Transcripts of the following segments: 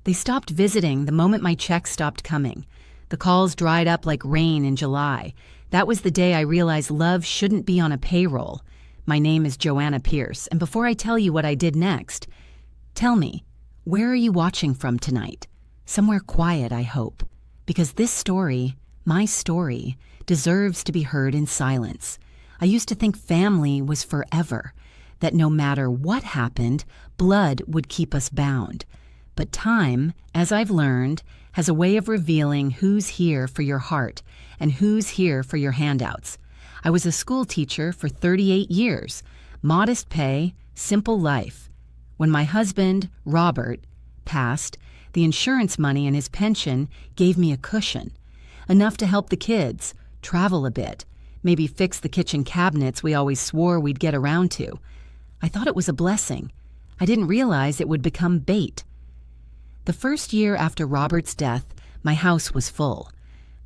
They stopped visiting the moment my checks stopped coming. The calls dried up like rain in July. That was the day I realized love shouldn't be on a payroll. My name is Joanna Pierce, and before I tell you what I did next, tell me, where are you watching from tonight? Somewhere quiet, I hope. Because this story, my story, deserves to be heard in silence. I used to think family was forever, that no matter what happened, blood would keep us bound. But time, as I've learned, has a way of revealing who's here for your heart and who's here for your handouts. I was a school teacher for 38 years, modest pay, simple life. When my husband, Robert, passed, the insurance money and his pension gave me a cushion, enough to help the kids, travel a bit, maybe fix the kitchen cabinets we always swore we'd get around to. I thought it was a blessing. I didn't realize it would become bait. The first year after Robert's death, my house was full.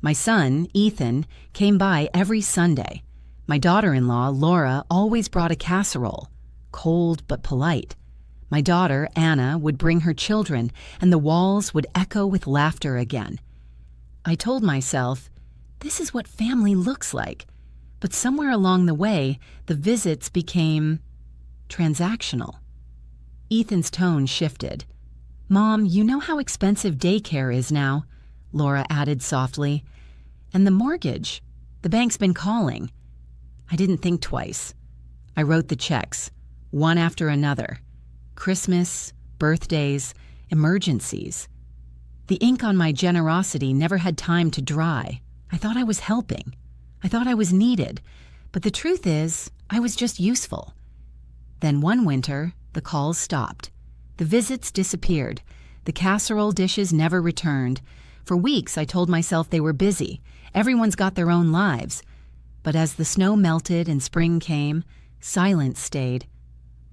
My son, Ethan, came by every Sunday. My daughter-in-law, Laura, always brought a casserole, cold but polite. My daughter, Anna, would bring her children, and the walls would echo with laughter again. I told myself, this is what family looks like. But somewhere along the way, the visits became transactional. Ethan's tone shifted. "Mom, you know how expensive daycare is now," Laura added softly. "And the mortgage. The bank's been calling." I didn't think twice. I wrote the checks, one after another. Christmas, birthdays, emergencies. The ink on my generosity never had time to dry. I thought I was helping. I thought I was needed. But the truth is, I was just useful. Then one winter, the calls stopped. The visits disappeared. The casserole dishes never returned. For weeks, I told myself they were busy. Everyone's got their own lives. But as the snow melted and spring came, silence stayed.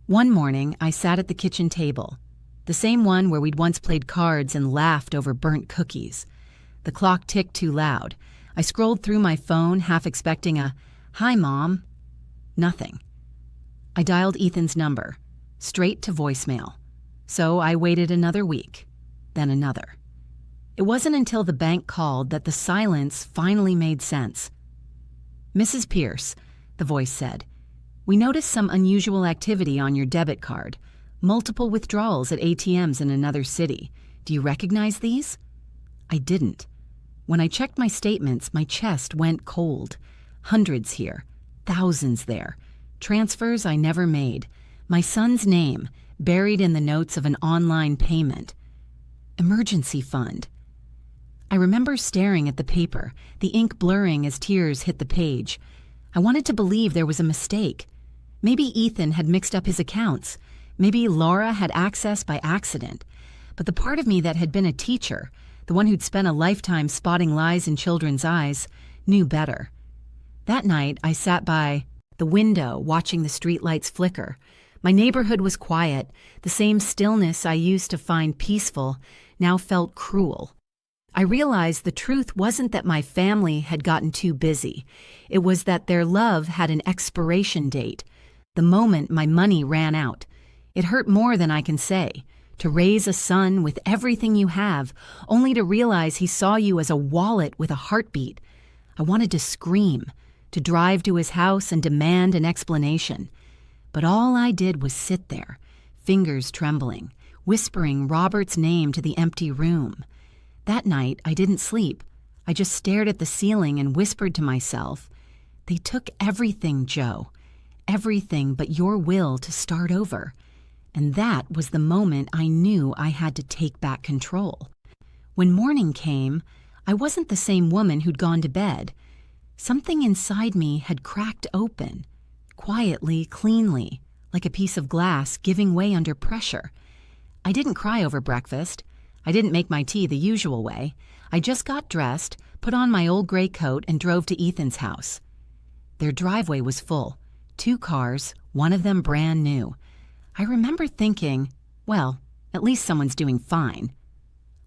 One morning, I sat at the kitchen table, the same one where we'd once played cards and laughed over burnt cookies. The clock ticked too loud. I scrolled through my phone, half expecting a, "Hi, Mom." Nothing. I dialed Ethan's number, straight to voicemail. So I waited another week, then another. It wasn't until the bank called that the silence finally made sense. "Mrs. Pierce," the voice said, "we noticed some unusual activity on your debit card. Multiple withdrawals at ATMs in another city. Do you recognize these?" I didn't. When I checked my statements, my chest went cold. Hundreds here, thousands there. Transfers I never made. My son's name, buried in the notes of an online payment. Emergency fund. I remember staring at the paper, the ink blurring as tears hit the page. I wanted to believe there was a mistake. Maybe Ethan had mixed up his accounts. Maybe Laura had access by accident. But the part of me that had been a teacher, the one who'd spent a lifetime spotting lies in children's eyes, knew better. That night, I sat by the window watching the streetlights flicker. My neighborhood was quiet. The same stillness I used to find peaceful now felt cruel. I realized the truth wasn't that my family had gotten too busy. It was that their love had an expiration date, the moment my money ran out. It hurt more than I can say, to raise a son with everything you have, only to realize he saw you as a wallet with a heartbeat. I wanted to scream, to drive to his house and demand an explanation. But all I did was sit there, fingers trembling, whispering Robert's name to the empty room. That night, I didn't sleep. I just stared at the ceiling and whispered to myself, "They took everything, Joe. Everything but your will to start over." And that was the moment I knew I had to take back control. When morning came, I wasn't the same woman who'd gone to bed. Something inside me had cracked open, quietly, cleanly, like a piece of glass giving way under pressure. I didn't cry over breakfast. I didn't make my tea the usual way. I just got dressed, put on my old gray coat, and drove to Ethan's house. Their driveway was full. 2 cars, one of them brand new. I remember thinking, well, at least someone's doing fine.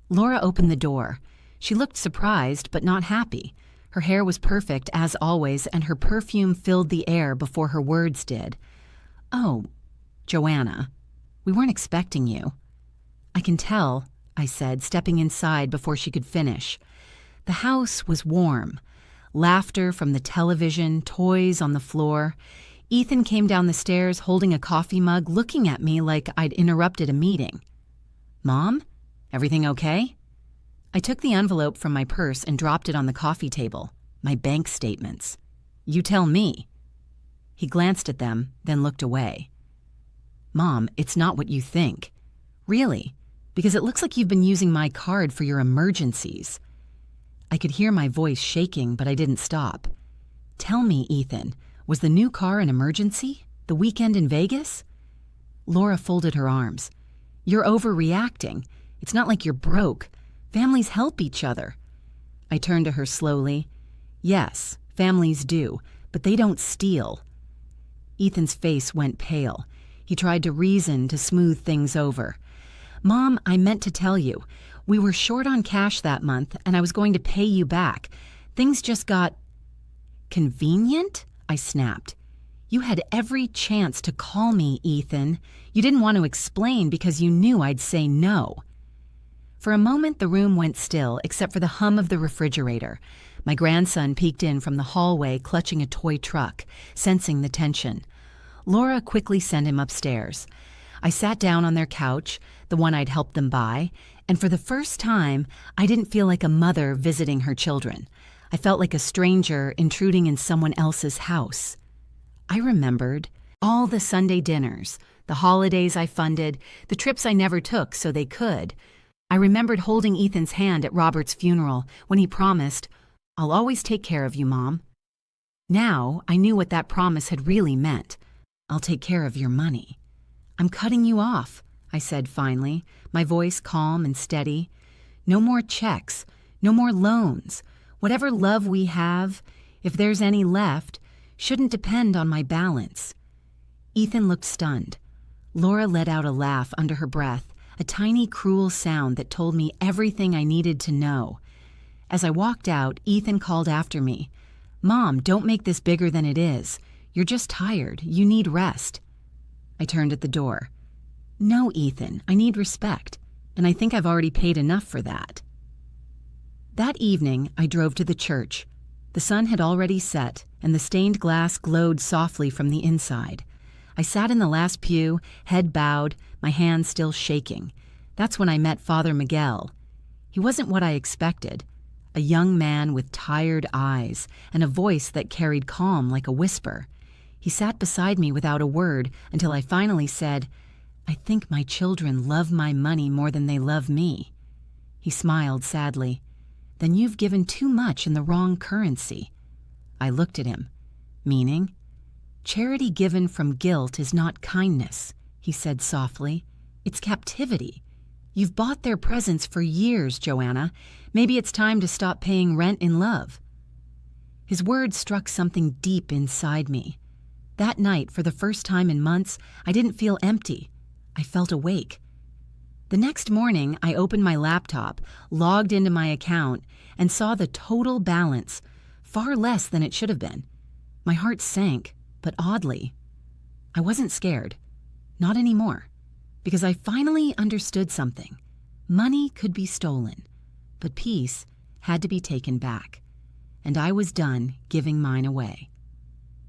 Laura opened the door. She looked surprised, but not happy. Her hair was perfect, as always, and her perfume filled the air before her words did. "Oh, Joanna, we weren't expecting you." "I can tell," I said, stepping inside before she could finish. The house was warm. Laughter from the television, toys on the floor. Ethan came down the stairs holding a coffee mug, looking at me like I'd interrupted a meeting. "Mom, everything okay?" I took the envelope from my purse and dropped it on the coffee table. My bank statements. "You tell me." He glanced at them, then looked away. "Mom, it's not what you think. Really, because it looks like you've been using my card for your emergencies." I could hear my voice shaking, but I didn't stop. "Tell me, Ethan, was the new car an emergency? The weekend in Vegas?" Laura folded her arms. "You're overreacting. It's not like you're broke. Families help each other." I turned to her slowly. "Yes, families do, but they don't steal." Ethan's face went pale. He tried to reason to smooth things over. "Mom, I meant to tell you. We were short on cash that month, and I was going to pay you back. Things just got convenient?" I snapped. "You had every chance to call me, Ethan. You didn't want to explain because you knew I'd say no." For a moment, the room went still, except for the hum of the refrigerator. My grandson peeked in from the hallway, clutching a toy truck, sensing the tension. Laura quickly sent him upstairs. I sat down on their couch, the one I'd helped them buy, and for the first time, I didn't feel like a mother visiting her children. I felt like a stranger intruding in someone else's house. I remembered all the Sunday dinners, the holidays I funded, the trips I never took so they could. I remembered holding Ethan's hand at Robert's funeral when he promised, "I'll always take care of you, Mom." Now I knew what that promise had really meant. "I'll take care of your money." "I'm cutting you off," I said finally, my voice calm and steady. "No more checks, no more loans. Whatever love we have, if there's any left, shouldn't depend on my balance." Ethan looked stunned. Laura let out a laugh under her breath, a tiny cruel sound that told me everything I needed to know. As I walked out, Ethan called after me. "Mom, don't make this bigger than it is. You're just tired. You need rest." I turned at the door. "No, Ethan, I need respect, and I think I've already paid enough for that." That evening, I drove to the church. The sun had already set, and the stained glass glowed softly from the inside. I sat in the last pew, head bowed, my hands still shaking. That's when I met Father Miguel. He wasn't what I expected. A young man with tired eyes and a voice that carried calm like a whisper. He sat beside me without a word until I finally said, "I think my children love my money more than they love me." He smiled sadly. "Then you've given too much in the wrong currency." I looked at him. "Meaning?" "Charity given from guilt is not kindness," he said softly. "It's captivity. You've bought their presence for years, Joanna. Maybe it's time to stop paying rent in love." His words struck something deep inside me. That night, for the first time in months, I didn't feel empty. I felt awake. The next morning, I opened my laptop, logged into my account, and saw the total balance, far less than it should have been. My heart sank, but oddly, I wasn't scared. Not anymore. Because I finally understood something. Money could be stolen, but peace had to be taken back. And I was done giving mine away.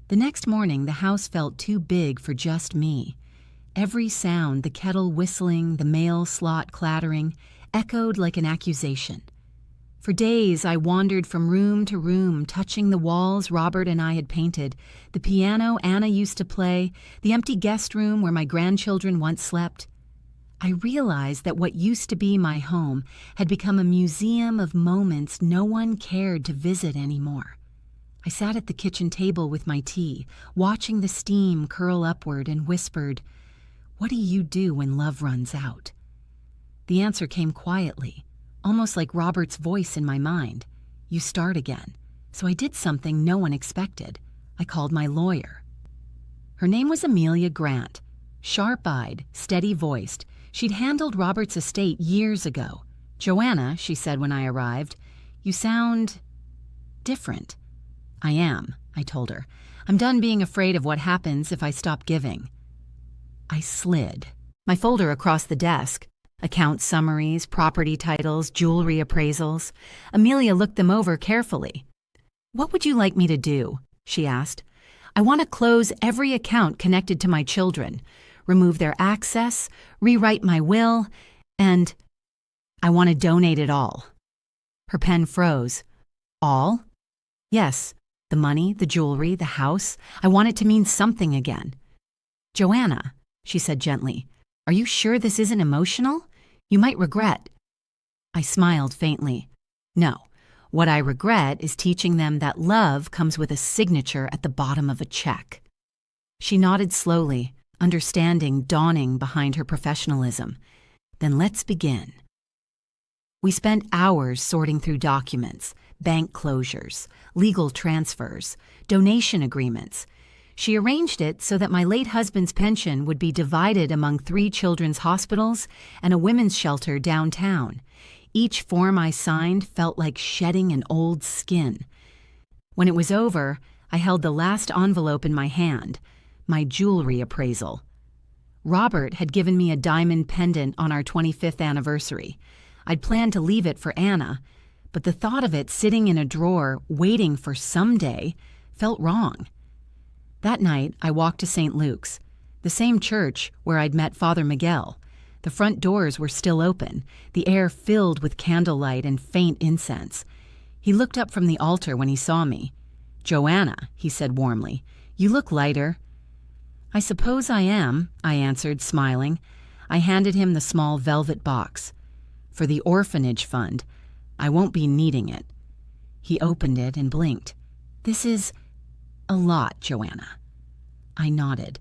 The next morning, the house felt too big for just me. Every sound, the kettle whistling, the mail slot clattering, echoed like an accusation. For days, I wandered from room to room, touching the walls Robert and I had painted, the piano Anna used to play, the empty guest room where my grandchildren once slept. I realized that what used to be my home had become a museum of moments no one cared to visit anymore. I sat at the kitchen table with my tea, watching the steam curl upward, and whispered, "What do you do when love runs out?" The answer came quietly, almost like Robert's voice in my mind. "You start again." So I did something no one expected. I called my lawyer. Her name was Amelia Grant. Sharp-eyed, steady-voiced, she'd handled Robert's estate years ago. "Joanna," she said when I arrived, "you sound different." "I am," I told her. "I'm done being afraid of what happens if I stop giving." I slid my folder across the desk, Account summaries, property titles, jewelry appraisals. Amelia looked them over carefully. "What would you like me to do?" she asked. "I want to close every account connected to my children, remove their access, rewrite my will, and I want to donate it all." Her pen froze. "All?" "Yes. The money, the jewelry, the house. I want it to mean something again." "Joanna," she said gently, "are you sure this isn't emotional? You might regret." I smiled faintly. "No. What I regret is teaching them that love comes with a signature at the bottom of a check." She nodded slowly, understanding dawning behind her professionalism. "Then let's begin." We spent hours sorting through documents, bank closures, legal transfers, donation agreements. She arranged it so that my late husband's pension would be divided among 3 children's hospitals and a women's shelter downtown. Each form I signed felt like shedding an old skin. When it was over, I held the last envelope in my hand, my jewelry appraisal. Robert had given me a diamond pendant on our 25th anniversary. I'd planned to leave it for Anna, but the thought of it sitting in a drawer waiting for someday felt wrong. That night, I walked to St. Luke's, the same church where I'd met Father Miguel. The front doors were still open, the air filled with candlelight and faint incense. He looked up from the altar when he saw me. "Joanna," he said warmly, "you look lighter." "I suppose I am," I answered, smiling. I handed him the small velvet box. "For the orphanage fund. I won't be needing it." He opened it and blinked. "This is a lot, Joanna." I nodded.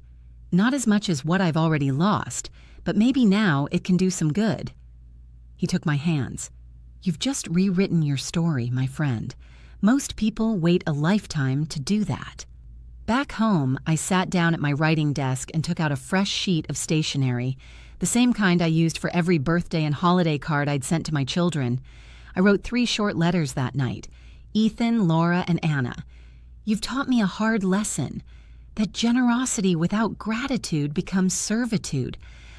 "Not as much as what I've already lost, but maybe now it can do some good." He took my hands. "You've just rewritten your story, my friend. Most people wait a lifetime to do that." Back home, I sat down at my writing desk and took out a fresh sheet of stationery, the same kind I used for every birthday and holiday card I'd sent to my children. I wrote 3 short letters that night. Ethan, Laura, and Anna. "You've taught me a hard lesson, that generosity without gratitude becomes servitude.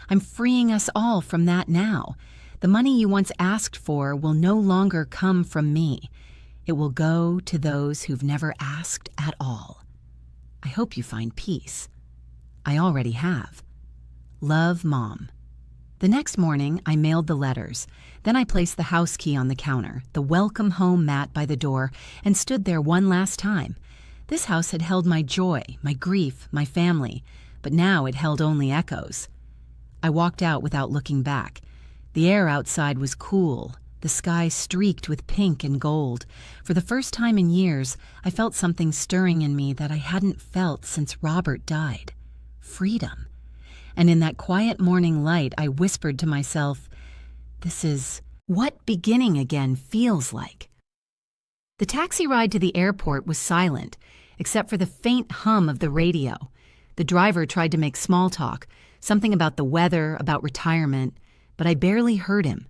I'm freeing us all from that now. The money you once asked for will no longer come from me. It will go to those who've never asked at all. I hope you find peace. I already have. Love, Mom." The next morning, I mailed the letters. Then I placed the house key on the counter, the welcome home mat by the door, and stood there one last time. This house had held my joy, my grief, my family, but now it held only echoes. I walked out without looking back. The air outside was cool, the sky streaked with pink and gold. For the first time in years, I felt something stirring in me that I hadn't felt since Robert died. Freedom. And in that quiet morning light, I whispered to myself, "This is what beginning again feels like." The taxi ride to the airport was silent, except for the faint hum of the radio. The driver tried to make small talk, something about the weather, about retirement, but I barely heard him.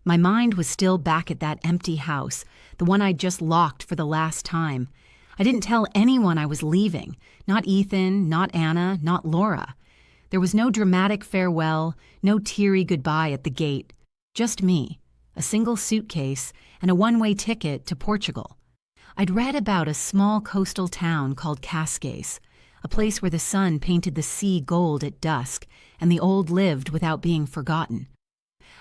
My mind was still back at that empty house, the one I'd just locked for the last time. I didn't tell anyone I was leaving, not Ethan, not Anna, not Laura. There was no dramatic farewell, no teary goodbye at the gate. Just me, a single suitcase, and a one-way ticket to Portugal. I'd read about a small coastal town called Cascais, a place where the sun painted the sea gold at dusk, and the old lived without being forgotten.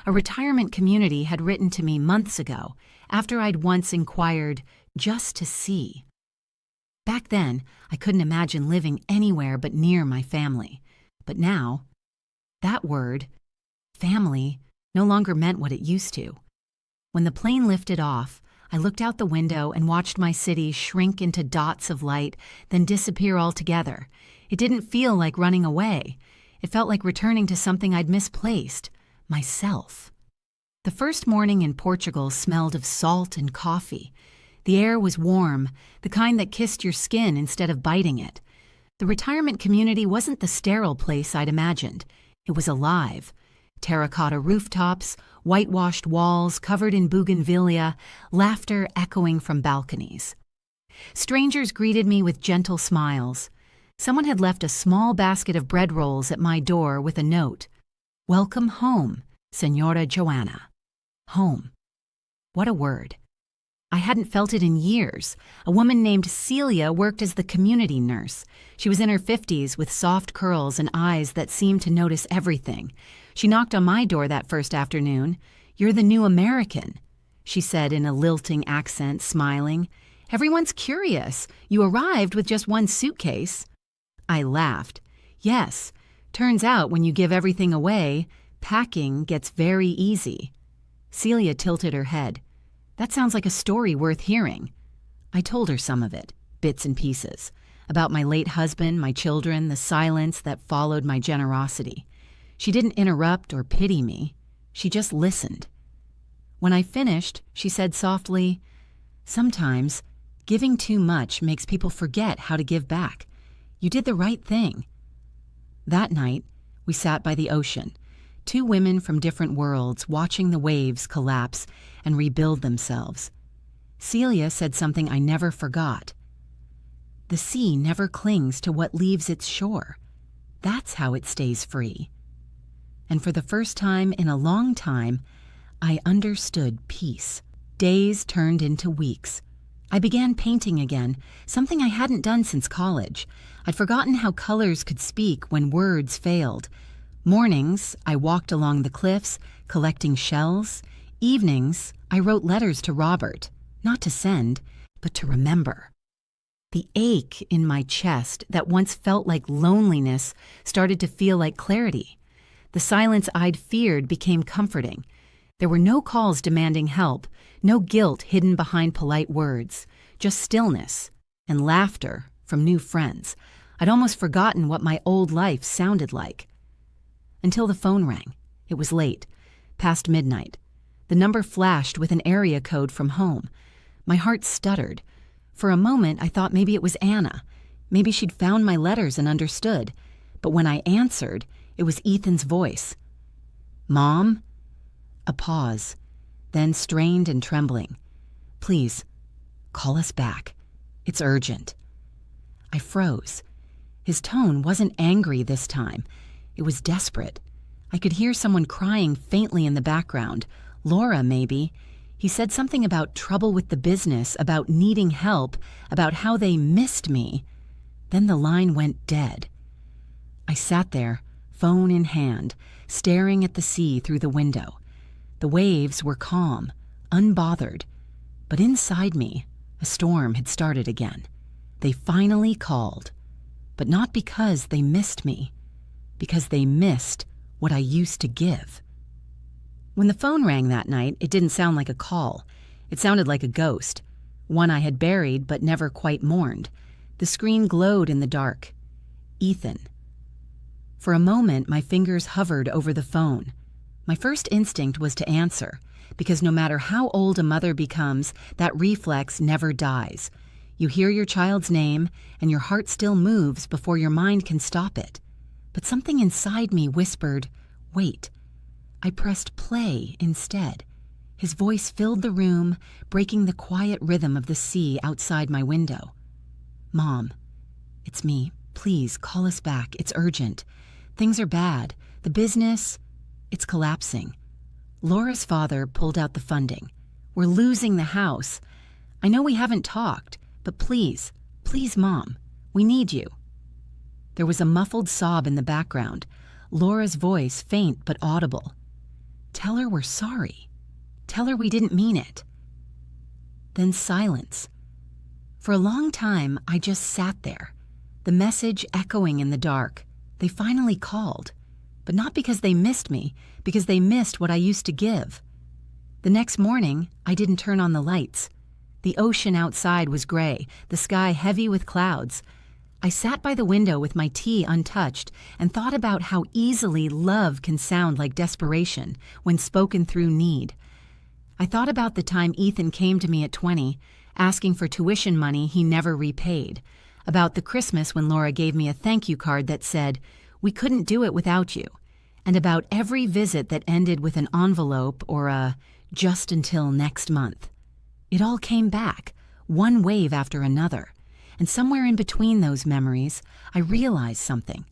A retirement community had written to me months ago, after I'd once inquired, just to see. Back then, I couldn't imagine living anywhere but near my family. But now, that word, family, no longer meant what it used to. When the plane lifted off, I looked out the window and watched my city shrink into dots of light, then disappear altogether. It didn't feel like running away. It felt like returning to something I'd misplaced, myself. The first morning in Portugal smelled of salt and coffee. The air was warm, the kind that kissed your skin instead of biting it. The retirement community wasn't the sterile place I'd imagined. It was alive. Terracotta rooftops, whitewashed walls covered in bougainvillea, laughter echoing from balconies. Strangers greeted me with gentle smiles. Someone had left a small basket of bread rolls at my door with a note. "Welcome home," Senora Joanna. Home. What a word. I hadn't felt it in years. A woman named Celia worked as the community nurse. She was in her 50s with soft curls and eyes that seemed to notice everything. She knocked on my door that first afternoon. "You're the new American," she said in a lilting accent, smiling. "Everyone's curious. You arrived with just one suitcase." I laughed. Yes, turns out when you give everything away, packing gets very easy. Celia tilted her head. "That sounds like a story worth hearing." I told her some of it, bits and pieces, about my late husband, my children, the silence that followed my generosity. She didn't interrupt or pity me. She just listened. When I finished, she said softly, "Sometimes, giving too much makes people forget how to give back. You did the right thing." That night, we sat by the ocean, two women from different worlds watching the waves collapse and rebuild themselves. Celia said something I never forgot. The sea never clings to what leaves its shore. That's how it stays free. And for the first time in a long time, I understood peace. Days turned into weeks. I began painting again, something I hadn't done since college. I'd forgotten how colors could speak when words failed. Mornings, I walked along the cliffs, collecting shells. Evenings, I wrote letters to Robert, not to send, but to remember. The ache in my chest that once felt like loneliness started to feel like clarity. The silence I'd feared became comforting. There were no calls demanding help, no guilt hidden behind polite words, just stillness and laughter from new friends. I'd almost forgotten what my old life sounded like. Until the phone rang. It was late, past midnight. The number flashed with an area code from home. My heart stuttered. For a moment, I thought maybe it was Anna. Maybe she'd found my letters and understood. But when I answered, it was Ethan's voice. "Mom?" A pause, then strained and trembling. "Please, call us back. It's urgent." I froze. His tone wasn't angry this time. It was desperate. I could hear someone crying faintly in the background. Laura, maybe. He said something about trouble with the business, about needing help, about how they missed me. Then the line went dead. I sat there, phone in hand, staring at the sea through the window. The waves were calm, unbothered. But inside me, a storm had started again. They finally called. But not because they missed me. Because they missed what I used to give. When the phone rang that night, it didn't sound like a call. It sounded like a ghost, one I had buried but never quite mourned. The screen glowed in the dark. Ethan. For a moment, my fingers hovered over the phone. My first instinct was to answer, because no matter how old a mother becomes, that reflex never dies. You hear your child's name, and your heart still moves before your mind can stop it. But something inside me whispered, "Wait." I pressed play instead. His voice filled the room, breaking the quiet rhythm of the sea outside my window. "Mom, it's me. Please call us back. It's urgent. Things are bad. The business, it's collapsing. Laura's father pulled out the funding. We're losing the house. I know we haven't talked, but please, please, Mom, we need you." There was a muffled sob in the background, Laura's voice faint but audible. "Tell her we're sorry. Tell her we didn't mean it." Then silence. For a long time, I just sat there, the message echoing in the dark. They finally called, but not because they missed me, because they missed what I used to give. The next morning, I didn't turn on the lights. The ocean outside was gray, the sky heavy with clouds. I sat by the window with my tea untouched and thought about how easily love can sound like desperation when spoken through need. I thought about the time Ethan came to me at 20, asking for tuition money he never repaid, about the Christmas when Laura gave me a thank you card that said, "We couldn't do it without you," and about every visit that ended with an envelope or a "just until next month." It all came back, one wave after another. And somewhere in between those memories, I realized something.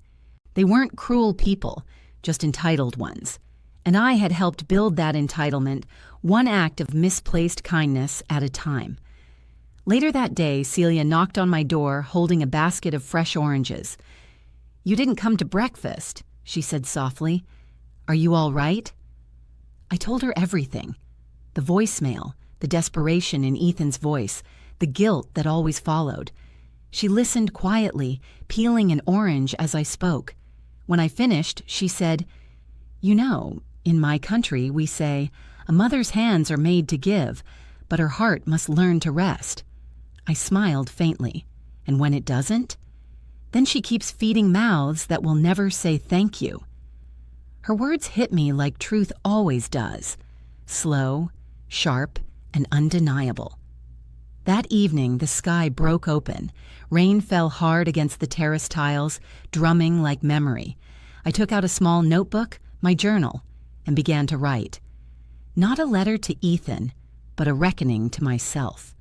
They weren't cruel people, just entitled ones. And I had helped build that entitlement, one act of misplaced kindness at a time. Later that day, Celia knocked on my door holding a basket of fresh oranges. "You didn't come to breakfast," she said softly. "Are you all right?" I told her everything. The voicemail, the desperation in Ethan's voice, the guilt that always followed. She listened quietly, peeling an orange as I spoke. When I finished, she said, "You know, in my country we say, a mother's hands are made to give, but her heart must learn to rest." I smiled faintly. "And when it doesn't? Then she keeps feeding mouths that will never say thank you." Her words hit me like truth always does, slow, sharp, and undeniable. That evening, the sky broke open. Rain fell hard against the terrace tiles, drumming like memory. I took out a small notebook, my journal, and began to write. Not a letter to Ethan, but a reckoning to myself.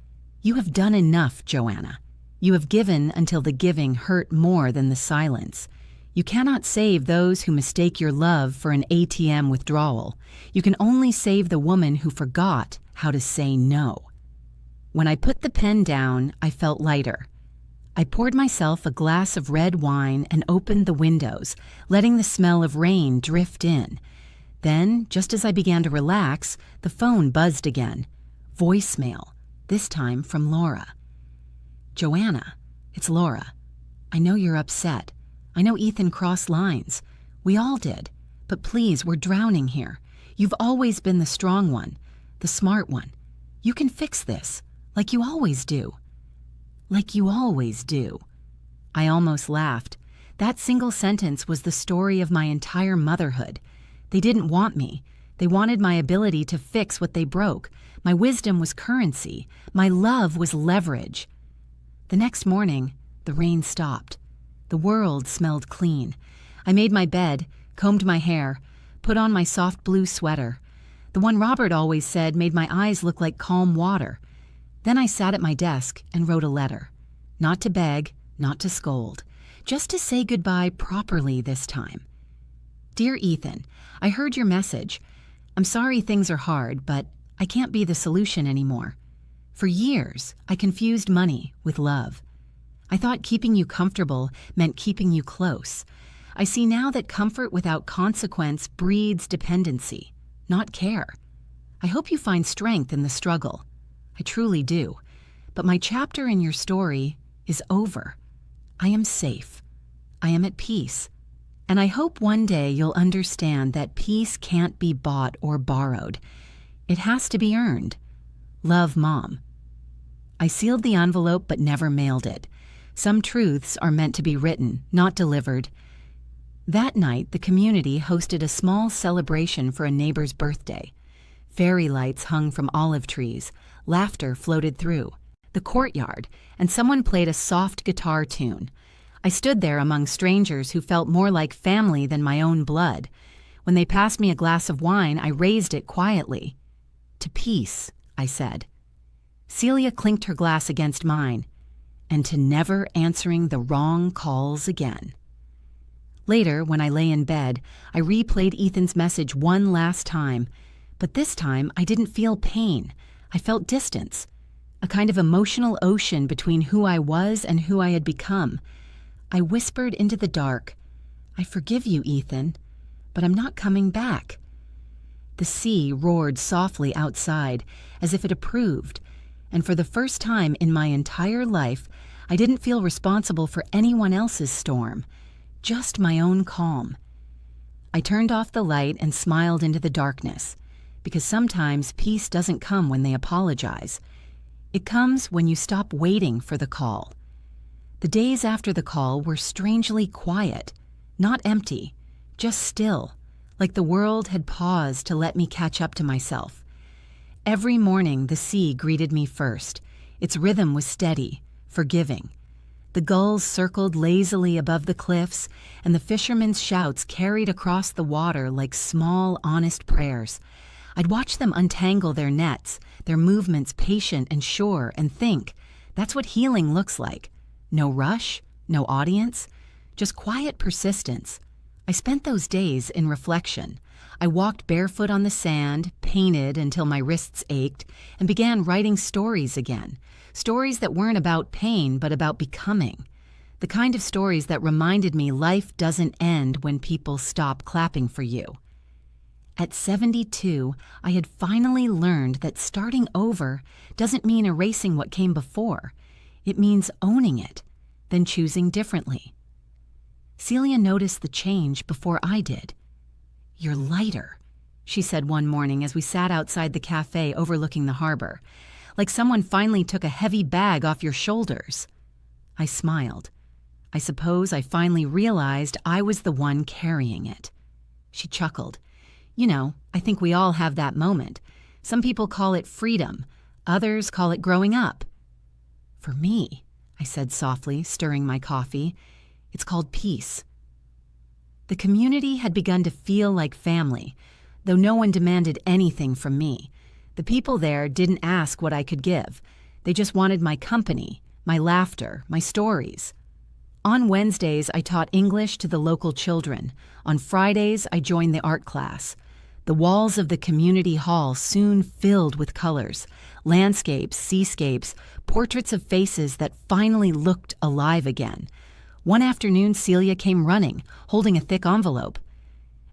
"You have done enough, Joanna. You have given until the giving hurt more than the silence. You cannot save those who mistake your love for an ATM withdrawal. You can only save the woman who forgot how to say no." When I put the pen down, I felt lighter. I poured myself a glass of red wine and opened the windows, letting the smell of rain drift in. Then, just as I began to relax, the phone buzzed again. Voicemail, this time from Laura. "Joanna, it's Laura. I know you're upset. I know Ethan crossed lines. We all did. But please, we're drowning here. You've always been the strong one, the smart one. You can fix this, like you always do." Like you always do. I almost laughed. That single sentence was the story of my entire motherhood. They didn't want me. They wanted my ability to fix what they broke. My wisdom was currency. My love was leverage. The next morning, the rain stopped. The world smelled clean. I made my bed, combed my hair, put on my soft blue sweater. The one Robert always said made my eyes look like calm water. Then I sat at my desk and wrote a letter. Not to beg, not to scold. Just to say goodbye properly this time. "Dear Ethan, I heard your message. I'm sorry things are hard, but I can't be the solution anymore. For years, I confused money with love. I thought keeping you comfortable meant keeping you close. I see now that comfort without consequence breeds dependency, not care. I hope you find strength in the struggle. I truly do. But my chapter in your story is over. I am safe. I am at peace. And I hope one day you'll understand that peace can't be bought or borrowed. It has to be earned. Love, Mom." I sealed the envelope but never mailed it. Some truths are meant to be written, not delivered. That night, the community hosted a small celebration for a neighbor's birthday. Fairy lights hung from olive trees. Laughter floated through the courtyard, and someone played a soft guitar tune. I stood there among strangers who felt more like family than my own blood. When they passed me a glass of wine, I raised it quietly. "To peace," I said. Celia clinked her glass against mine. "And to never answering the wrong calls again." Later, when I lay in bed, I replayed Ethan's message one last time. But this time, I didn't feel pain. I felt distance, a kind of emotional ocean between who I was and who I had become. I whispered into the dark, "I forgive you, Ethan, but I'm not coming back." The sea roared softly outside, as if it approved, and for the first time in my entire life, I didn't feel responsible for anyone else's storm, just my own calm. I turned off the light and smiled into the darkness, because sometimes peace doesn't come when they apologize. It comes when you stop waiting for the call. The days after the call were strangely quiet, not empty, just still, like the world had paused to let me catch up to myself. Every morning the sea greeted me first. Its rhythm was steady, forgiving. The gulls circled lazily above the cliffs, and the fishermen's shouts carried across the water like small, honest prayers. I'd watch them untangle their nets, their movements patient and sure, and think, that's what healing looks like. No rush, no audience, just quiet persistence. I spent those days in reflection. I walked barefoot on the sand, painted until my wrists ached, and began writing stories again. Stories that weren't about pain, but about becoming. The kind of stories that reminded me life doesn't end when people stop clapping for you. At 72, I had finally learned that starting over doesn't mean erasing what came before. It means owning it, then choosing differently. Celia noticed the change before I did. "You're lighter," she said one morning as we sat outside the cafe overlooking the harbor. "Like someone finally took a heavy bag off your shoulders." I smiled. I suppose I finally realized I was the one carrying it. She chuckled. "You know, I think we all have that moment. Some people call it freedom. Others call it growing up." "For me," I said softly, stirring my coffee, "it's called peace." The community had begun to feel like family, though no one demanded anything from me. The people there didn't ask what I could give. They just wanted my company, my laughter, my stories. On Wednesdays, I taught English to the local children. On Fridays, I joined the art class. The walls of the community hall soon filled with colors, landscapes, seascapes, portraits of faces that finally looked alive again. One afternoon, Celia came running, holding a thick envelope.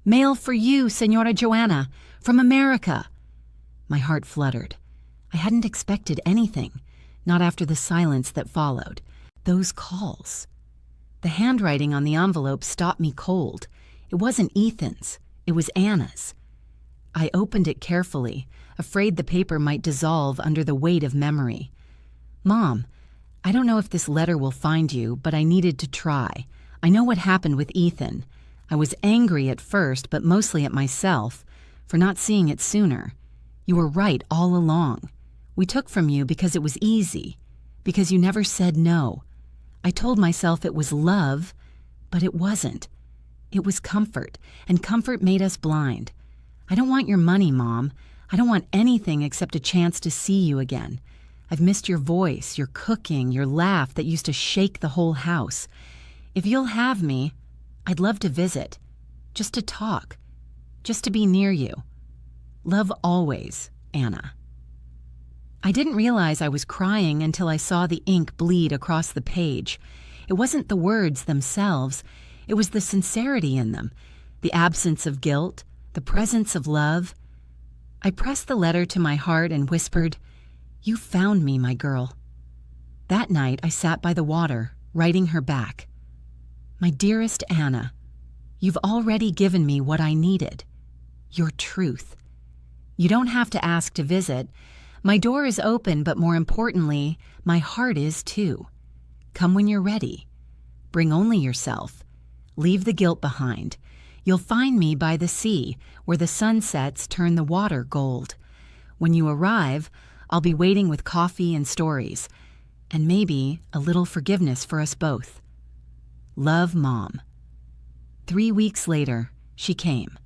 "Mail for you, Senora Joanna, from America." My heart fluttered. I hadn't expected anything, not after the silence that followed. Those calls. The handwriting on the envelope stopped me cold. It wasn't Ethan's. It was Anna's. I opened it carefully, afraid the paper might dissolve under the weight of memory. "Mom, I don't know if this letter will find you, but I needed to try. I know what happened with Ethan. I was angry at first, but mostly at myself, for not seeing it sooner. You were right all along. We took from you because it was easy, because you never said no. I told myself it was love, but it wasn't. It was comfort, and comfort made us blind. I don't want your money, Mom. I don't want anything except a chance to see you again. I've missed your voice, your cooking, your laugh that used to shake the whole house. If you'll have me, I'd love to visit, just to talk, just to be near you. Love always, Anna." I didn't realize I was crying until I saw the ink bleed across the page. It wasn't the words themselves. It was the sincerity in them, the absence of guilt, the presence of love. I pressed the letter to my heart and whispered, "You found me, my girl." That night I sat by the water, writing her back. "My dearest Anna, you've already given me what I needed. Your truth. You don't have to ask to visit. My door is open, but more importantly, my heart is too. Come when you're ready. Bring only yourself. Leave the guilt behind. You'll find me by the sea, where the sunsets turn the water gold. When you arrive, I'll be waiting with coffee and stories, and maybe a little forgiveness for us both. Love, Mom." 3 weeks later, she came.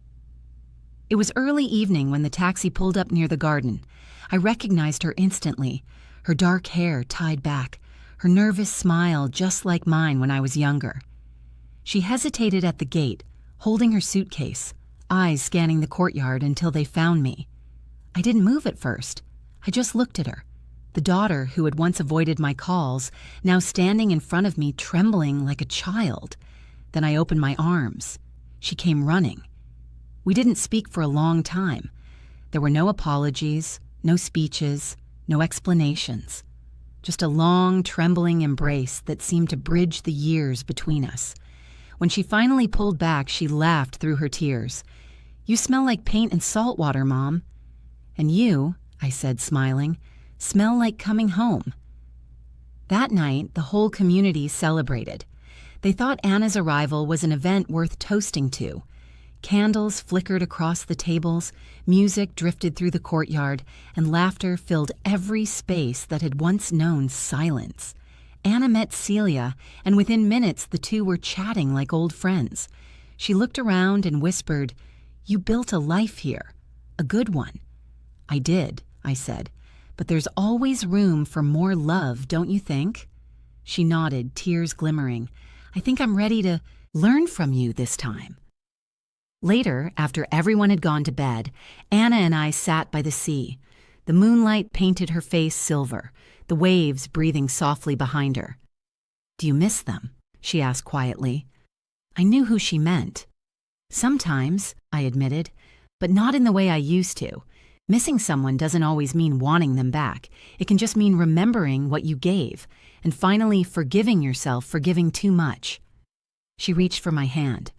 It was early evening when the taxi pulled up near the garden. I recognized her instantly, her dark hair tied back, her nervous smile just like mine when I was younger. She hesitated at the gate, holding her suitcase, eyes scanning the courtyard until they found me. I didn't move at first. I just looked at her, the daughter who had once avoided my calls, now standing in front of me trembling like a child. Then I opened my arms. She came running. We didn't speak for a long time. There were no apologies, no speeches, no explanations. Just a long, trembling embrace that seemed to bridge the years between us. When she finally pulled back, she laughed through her tears. "You smell like paint and salt water, Mom." "And you," I said, smiling, "smell like coming home." That night, the whole community celebrated. They thought Anna's arrival was an event worth toasting to. Candles flickered across the tables, music drifted through the courtyard, and laughter filled every space that had once known silence. Anna met Celia, and within minutes the two were chatting like old friends. She looked around and whispered, "You built a life here, a good one." "I did," I said, "but there's always room for more love, don't you think?" She nodded, tears glimmering. "I think I'm ready to learn from you this time." Later, after everyone had gone to bed, Anna and I sat by the sea. The moonlight painted her face silver, the waves breathing softly behind her. "Do you miss them?" she asked quietly. I knew who she meant. "Sometimes," I admitted, "but not in the way I used to. Missing someone doesn't always mean wanting them back. It can just mean remembering what you gave, and finally forgiving yourself for giving too much." She reached for my hand.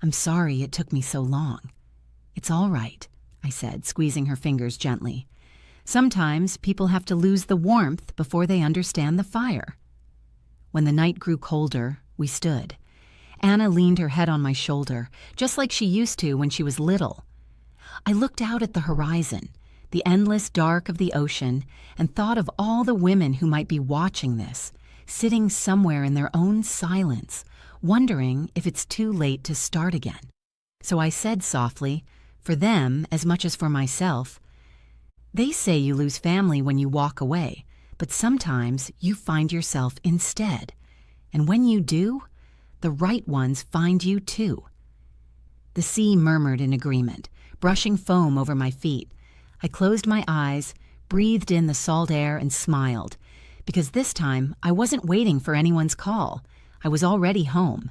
"I'm sorry it took me so long." "It's all right," I said, squeezing her fingers gently. "Sometimes people have to lose the warmth before they understand the fire." When the night grew colder, we stood. Anna leaned her head on my shoulder, just like she used to when she was little. I looked out at the horizon, the endless dark of the ocean, and thought of all the women who might be watching this, sitting somewhere in their own silence, wondering if it's too late to start again. So I said softly, for them as much as for myself, "They say you lose family when you walk away, but sometimes you find yourself instead. And when you do, the right ones find you too." The sea murmured in agreement, brushing foam over my feet. I closed my eyes, breathed in the salt air, and smiled, because this time I wasn't waiting for anyone's call. I was already home,